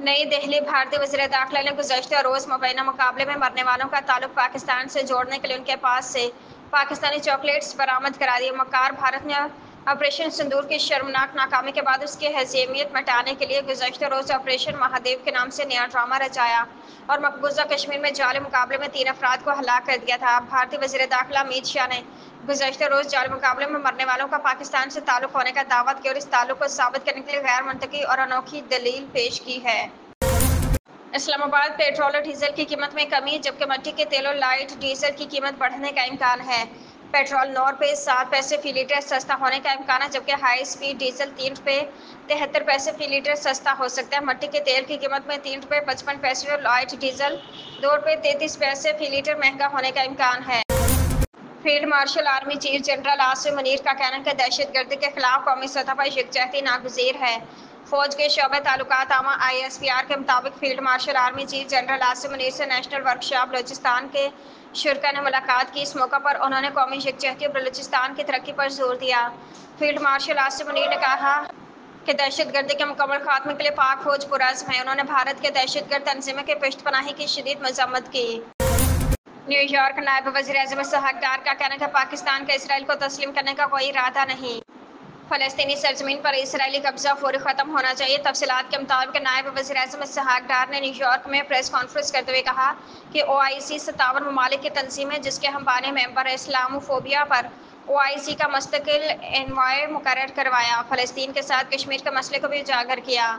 नई दिल्ली। भारतीय वज़ीर दाखिला ने गुज़श्ता रोज़ मुबैना मुकाबले में मरने वालों का ताल्लुक पाकिस्तान से जोड़ने के लिए उनके पास से पाकिस्तानी चॉकलेट्स बरामद करा दिए। मक्कार भारत ने ऑपरेशन सिंदूर की शर्मनाक नाकामी के बाद उसकी हज़ीमियत मिटाने के लिए गुज़श्ता रोज़ ऑपरेशन महादेव के नाम से नया ड्रामा रचाया और मकबूजा कश्मीर में जाली मुकाबले में 3 अफराद को हलाक कर दिया था। भारतीय वज़ीर दाखिला अमित शाह ने गुज़श्ता रोज़ जाली मुकाबले में मरने वालों का पाकिस्तान से ताल्लुक होने का दावा किया और इस ताल्लुक को साबित करने के लिए गैर मंतकी और अनोखी दलील पेश की है। इस्लामाबाद पेट्रोल और डीजल की कीमत में कमी, जबकि मिट्टी के तेल और लाइट डीजल की कीमत बढ़ने का इम्कान है। पेट्रोल 9 रुपये 7 पैसे फी लीटर सस्ता होने का इम्कान है, जबकि हाई स्पीड डीजल 3 रुपये 73 पैसे फी लीटर सस्ता हो सकता है। मिट्टी के तेल की कीमत में 3 रुपये 55 पैसे और लाइट डीजल 2 रुपये 33 पैसे फी लीटर महंगा होने का इम्कान है। Field marshal army chief general Asim Munir का कहना है कि दहशतगर्दी के खिलाफ कौमी सतह पर यकजहती नागुज़ीर है। फौज के शोबे ताल्लुकात आमा ISPR के मुताबिक field marshal army chief general Asim Munir से नेशनल वर्कशॉप बलूचिस्तान के शुरा ने मुलाकात की। इस मौके पर उन्होंने कौमी यकजहती और बलूचिस्तान की तरक्की पर जोर दिया। फील्ड मार्शल आसिम मुनीर ने कहा कि दहशतगर्दी के मुकम्मल खात्मे के लिए पाक फौज पुरज़्म है। उन्होंने भारत के दहशतगर्द तंजीमों की पेशपनाही की शदीद मज़म्मत की। न्यूयॉर्क। नायब वज़ीर-ए-आज़म इसहाक डार का कहना है कि पाकिस्तान का इसराइल को तस्लीम करने का कोई इरादा नहीं। फ़लस्तीनी सरज़मीन पर इसराइली कब्ज़ा फ़ौरी ख़त्म होना चाहिए। तफ़सीलात के मुताबिक नायब वज़ीर-ए-आज़म इसहाक डार ने न्यूयॉर्क में प्रेस कॉन्फ्रेंस करते हुए कहा कि OIC 57 ममालिक की तंजीम है, जिसके हम बानी मेंबर हैं। इस्लामोफोबिया पर OIC का मुस्तकिल एनवॉय मुकर्रर करवाया। फ़लस्तीन के साथ कश्मीर के मसले को भी उजागर किया।